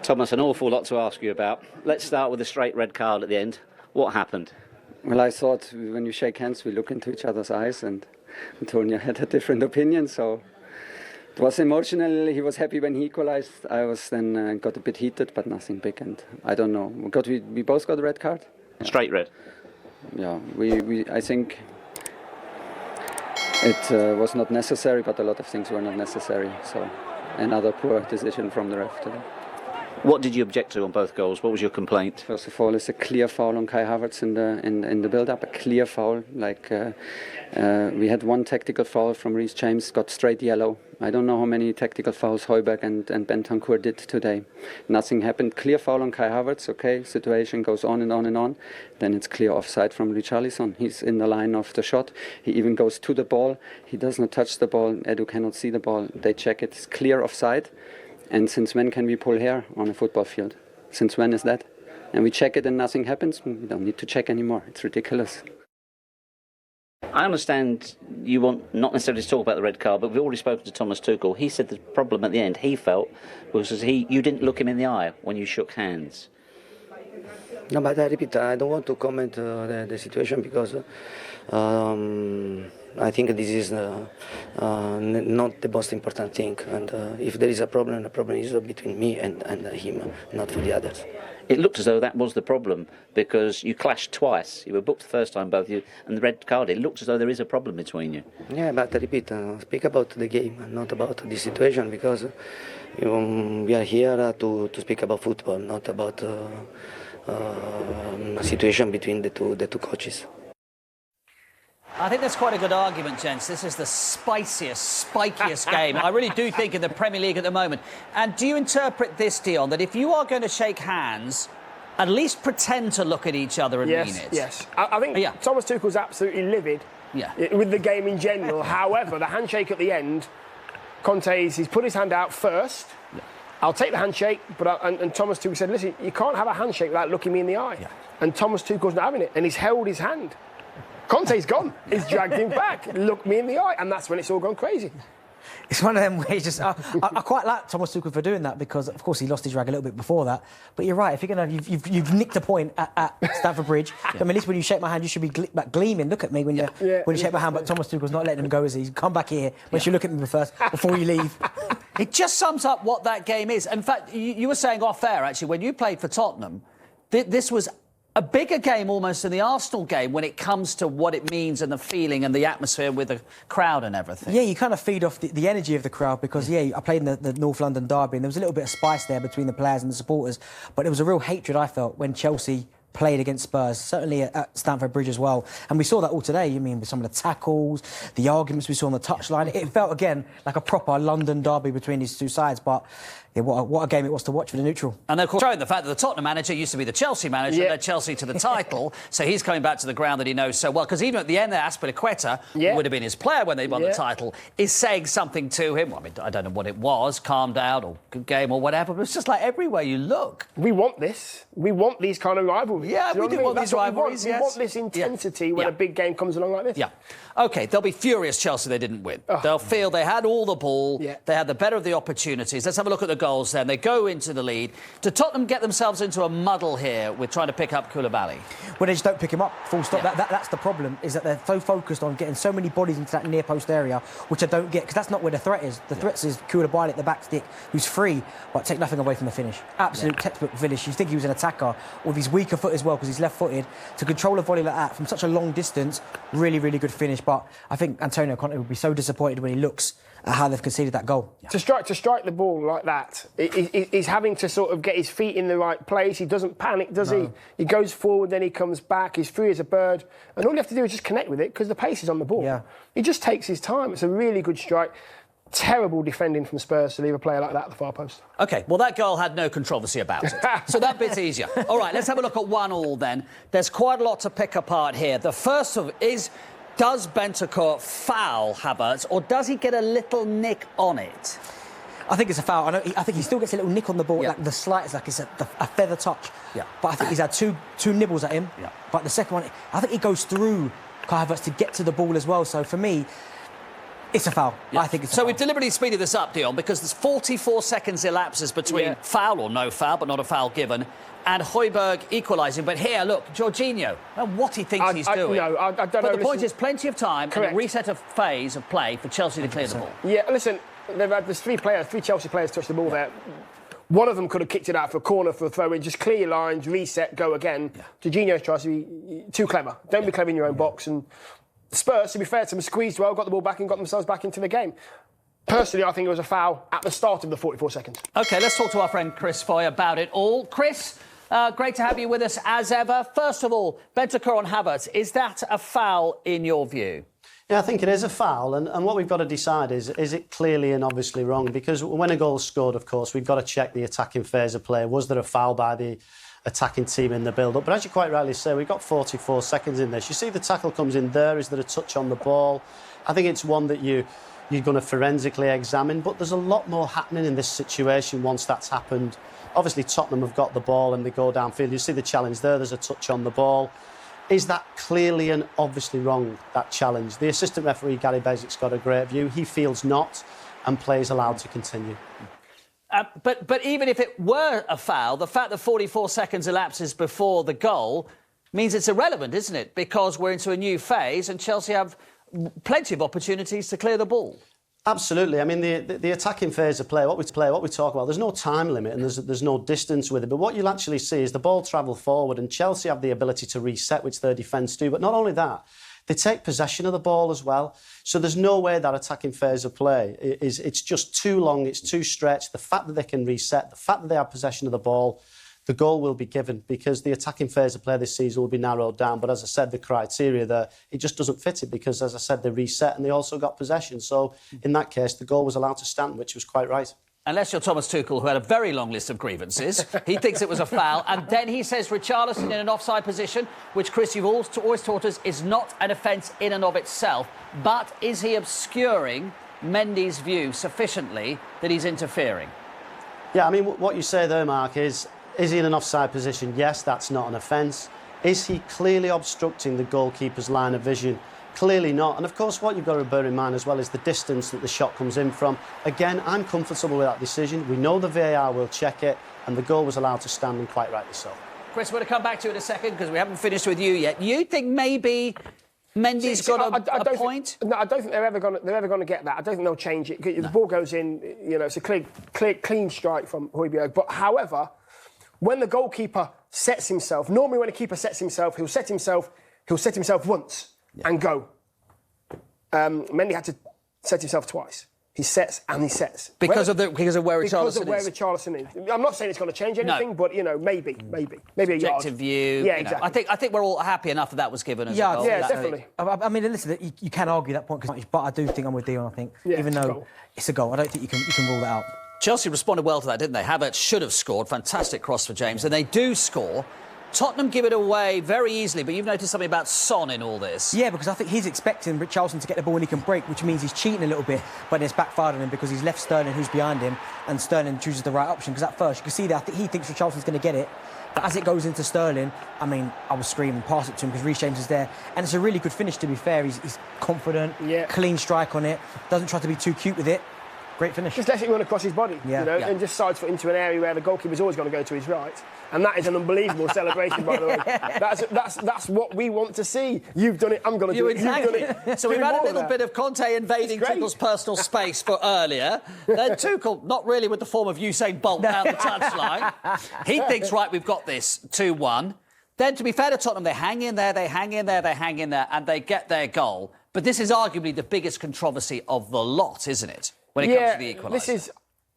Thomas, an awful lot to ask you about. Let's start with a straight red card at the end. What happened? Well, I thought when you shake hands, we look into each other's eyes, and Antonio had a different opinion, so it was emotional. He was happy when he equalized. I was then got a bit heated, but nothing big, and I don't know. We both got a red card? Straight red? Yeah, I think it was not necessary, but a lot of things were not necessary, so another poor decision from the ref today. What did you object to on both goals? What was your complaint? First of all, it's a clear foul on Kai Havertz in the build-up. A clear foul. We had one tactical foul from Reece James, got straight yellow. I don't know how many tactical fouls Højbjerg and Bentancur did today. Nothing happened. Clear foul on Kai Havertz. Okay, situation goes on and on and on. Then it's clear offside from Richarlison. He's in the line of the shot. He even goes to the ball. He does not touch the ball. Edu cannot see the ball. They check it. It's clear offside. And since when can we pull hair on a football field? Since when is that? And we check it and nothing happens. We don't need to check anymore. It's ridiculous. I understand you want not necessarily to talk about the red card, but we've already spoken to Thomas Tuchel. He said the problem at the end, he felt, was you didn't look him in the eye when you shook hands. No, but I repeat, I don't want to comment the situation because I think this is not the most important thing. And if there is a problem, the problem is between me and him, not for the others. It looked as though that was the problem because you clashed twice. You were booked the first time, both of you, and the red card. It looked as though there is a problem between you. Yeah, but I repeat, speak about the game, not about the situation, because we are here to speak about football, not about a situation between the two coaches. I think that's quite a good argument, gents. This is the spiciest, spikiest game, I really do think, in the Premier League at the moment. And do you interpret this, Dion, that if you are going to shake hands, at least pretend to look at each other and mean it? Yes, I think Thomas Tuchel's absolutely livid with the game in general. However, the handshake at the end, he's put his hand out first. Yeah. I'll take the handshake, but and Thomas Tuchel said, listen, you can't have a handshake without looking me in the eye. Yeah. And Thomas Tuchel's not having it, and he's held his hand. Conte's gone. He's dragged him back. Look me in the eye, and that's when it's all gone crazy. It's one of them where I quite like Thomas Tuchel for doing that because, of course, he lost his rag a little bit before that. But you're right. If you're you've nicked a point at Stamford Bridge. I mean, at least when you shake my hand, you should be gleaming. Look at me when you shake my hand. But Thomas Tuchel's not letting him go, is he? Come back here. Once you look at me first before you leave. It just sums up what that game is. In fact, you were saying off air, actually, when you played for Tottenham, this was a bigger game almost than the Arsenal game when it comes to what it means and the feeling and the atmosphere with the crowd and everything. Yeah, you kind of feed off the energy of the crowd because, I played in the North London derby and there was a little bit of spice there between the players and the supporters, but there was a real hatred, I felt, when Chelsea played against Spurs, certainly at Stamford Bridge as well. And we saw that all today, with some of the tackles, the arguments we saw on the touchline. It felt, again, like a proper London derby between these two sides, but what a game it was to watch for the neutral. And of course, showing the fact that the Tottenham manager used to be the Chelsea manager, led Chelsea to the title, so he's coming back to the ground that he knows so well. Because even at the end there, Azpilicueta, who would have been his player when they won the title, is saying something to him. Well, I mean, I don't know what it was, calm down or good game or whatever, but it's just like everywhere you look. We want this. We want these kind of rivalries. Yeah, we do want these rivalries, We want this intensity when a big game comes along like this. Yeah. OK, they'll be furious Chelsea they didn't win. They'll feel they had all the ball, they had the better of the opportunities. Let's have a look at the goals then. They go into the lead. Do Tottenham get themselves into a muddle here with trying to pick up Koulibaly? Well, they just don't pick him up, full stop. That's the problem, is that they're so focused on getting so many bodies into that near post area, which I don't get, because that's not where the threat is. The threat is Koulibaly at the back stick, who's free, but take nothing away from the finish. Absolute textbook finish. You think he was an attacker, with his weaker foot as well, because he's left-footed. To control a volley like that from such a long distance, really, really good finish. But I think Antonio Conte would be so disappointed when he looks at how they've conceded that goal. To strike the ball like that, he's having to sort of get his feet in the right place. He doesn't panic, does he? He goes forward, then he comes back. He's free as a bird. And all you have to do is just connect with it because the pace is on the ball. Yeah. He just takes his time. It's a really good strike. Terrible defending from Spurs to leave a player like that at the far post. OK, well, that goal had no controversy about it. So that bit's easier. All right, let's have a look at 1-1 then. There's quite a lot to pick apart here. The first of is, does Bentancur foul Havertz, or does he get a little nick on it? I think it's a foul. I think he still gets a little nick on the ball, like the slightest, like it's a feather touch. Yeah. But I think he's had two nibbles at him. Yeah. But the second one, I think he goes through Kai Havertz to get to the ball as well. So for me, It's a foul. Yeah. I think it's a so foul. we've deliberately speeded this up, Dion, because there's 44 seconds elapses between foul or no foul, but not a foul given, and Højbjerg equalising. But here, look, Jorginho, what he thinks he's doing. No, I don't know. But the point is, plenty of time Correct. and a reset of phase of play for Chelsea to clear the ball. Yeah, listen, there's three Chelsea players touched the ball there. One of them could have kicked it out for a corner for a throw-in. Just clear your lines, reset, go again. Yeah. Jorginho tries to be too clever. Don't be clever in your own box. And Spurs, to be fair to them, squeezed well, got the ball back and got themselves back into the game. Personally, I think it was a foul at the start of the 44 seconds. OK, let's talk to our friend Chris Foy about it all. Chris, great to have you with us as ever. First of all, Bentancur on Havertz, is that a foul in your view? Yeah, I think it is a foul, and what we've got to decide is it clearly and obviously wrong? Because when a goal's scored, of course, we've got to check the attacking phase of play. Was there a foul by the attacking team in the build-up? But as you quite rightly say, we've got 44 seconds in this. You see the tackle comes in there. Is there a touch on the ball? I think it's one that you're going to forensically examine, but there's a lot more happening in this situation once that's happened. Obviously, Tottenham have got the ball and they go downfield. You see the challenge there. There's a touch on the ball. Is that clearly and obviously wrong, that challenge? The assistant referee, Gary Basic's got a great view. He feels not, and play is allowed to continue. But even if it were a foul, the fact that 44 seconds elapses before the goal means it's irrelevant, isn't it? Because we're into a new phase and Chelsea have plenty of opportunities to clear the ball. Absolutely. I mean, the attacking phase of play, what we talk about, there's no time limit and there's no distance with it. But what you'll actually see is the ball travel forward, and Chelsea have the ability to reset, which their defence do. But not only that, they take possession of the ball as well. So there's no way that attacking phase of play it's just too long, it's too stretched. The fact that they can reset, the fact that they have possession of the ball, the goal will be given, because the attacking phase of play this season will be narrowed down. But as I said, the criteria there, it just doesn't fit it, because, as I said, they reset and they also got possession. So in that case, the goal was allowed to stand, which was quite right. Unless you're Thomas Tuchel, who had a very long list of grievances. He thinks it was a foul, and then he says Richarlison in an offside position, which, Chris, you've always taught us is not an offence in and of itself. But is he obscuring Mendy's view sufficiently that he's interfering? Yeah, I mean, what you say there, Mark, is he in an offside position? Yes, that's not an offence. Is he clearly obstructing the goalkeeper's line of vision? Clearly not. And of course, what you've got to bear in mind as well is the distance that the shot comes in from. Again, I'm comfortable with that decision. We know the VAR will check it, and the goal was allowed to stand, and quite rightly so. Chris, we're going to come back to you in a second because we haven't finished with you yet. You think maybe Mendy's got a point? No, I don't think they're ever going to get that. I don't think they'll change it. The ball goes in, it's a clean strike from Højbjerg. But however, when the goalkeeper sets himself, normally when a keeper sets himself, he'll set himself once and go. Mendy had to set himself twice. He sets and he sets. Because of where Richarlison is. Because of where Richarlison is. I'm not saying it's going to change anything, but, maybe a yard. Objective view. Yeah, exactly. I think we're all happy enough that was given as a goal. Yeah, definitely. I mean, listen, you can argue that point, but I do think I'm with Dion, I think. Even though it's a goal, I don't think you can rule that out. Chelsea responded well to that, didn't they? Havertz should have scored. Fantastic cross for James. And they do score. Tottenham give it away very easily, but you've noticed something about Son in all this. Yeah, because I think he's expecting Richarlison to get the ball when he can break, which means he's cheating a little bit, but it's backfired on him because he's left Sterling, who's behind him, and Sterling chooses the right option. Because at first, you can see that I think he thinks Richarlison's going to get it. But as it goes into Sterling, I mean, I was screaming, pass it to him because Reece James is there. And it's a really good finish, to be fair. He's confident, clean strike on it, doesn't try to be too cute with it. Great finish. Just lets it run across his body, and just sides foot into an area where the goalkeeper's always going to go to his right. And that is an unbelievable celebration, by the way. That's what we want to see. You've done it, I'm going to do it. Exactly. You've done it. So we've had a little bit of Conte invading Tuchel's personal space for earlier. Then Tuchel, not really with the form of Usain Bolt down the touchline. He thinks, right, we've got this, 2-1. Then, to be fair to Tottenham, they hang in there, and they get their goal. But this is arguably the biggest controversy of the lot, isn't it? When it comes to the equaliser.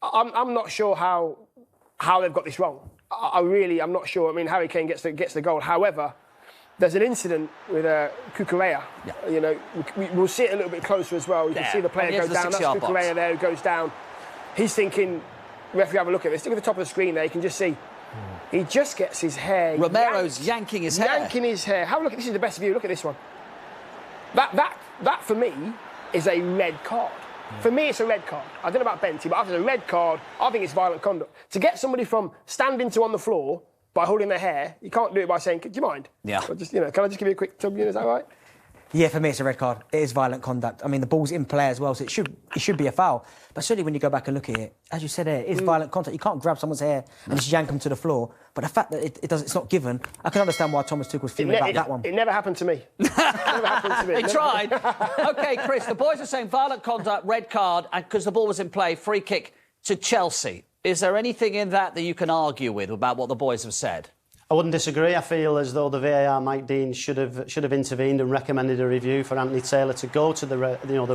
I'm not sure how they've got this wrong. I'm not sure. I mean, Harry Kane gets the goal. However, there's an incident with Cucurella. Yeah. We'll see it a little bit closer as well. You can see the player go down. That's Cucurella there who goes down. He's thinking, referee, have a look at this. Look at the top of the screen there. You can just see. He just gets his hair. Romero's yanking his hair. Yanking his hair. Have a look. This is the best view. Look at this one. That for me is a red card. For me, it's a red card. I don't know about Benty, but after a red card, I think it's violent conduct. To get somebody from standing to on the floor by holding their hair, you can't do it by saying, "Do you mind?" Yeah. Or just, can I just give you a quick tub? Is that right? Yeah, for me it's a red card. It is violent conduct. I mean, the ball's in play as well, so it should be a foul. But certainly when you go back and look at it, as you said, it is violent contact. You can't grab someone's hair and just yank them to the floor. But the fact that it's not given, I can understand why Thomas Tuchel's feeling about that one. It never happened to me. Never happened to me. He tried. OK, Chris, the boys are saying violent conduct, red card, and because the ball was in play, free kick to Chelsea. Is there anything in that you can argue with about what the boys have said? I wouldn't disagree. I feel as though the VAR, Mike Dean, should have intervened and recommended a review for Anthony Taylor to go to the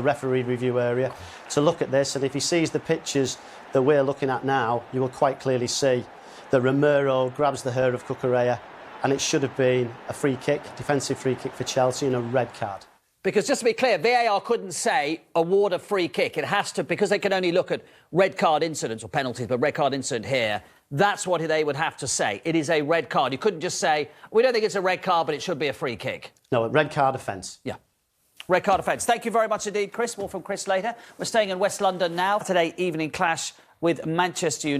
referee review area to look at this. And if he sees the pictures that we're looking at now, you will quite clearly see that Romero grabs the hair of Cucurella, and it should have been a free kick, defensive free kick for Chelsea and a red card. Because just to be clear, VAR couldn't say award a free kick. It has to, because they can only look at red card incidents or penalties, but red card incident here. That's what they would have to say. It is a red card. You couldn't just say, we don't think it's a red card, but it should be a free kick. No, a red card offence. Yeah. Red card offence. Thank you very much indeed, Chris. More from Chris later. We're staying in West London now. Today, evening clash with Manchester United.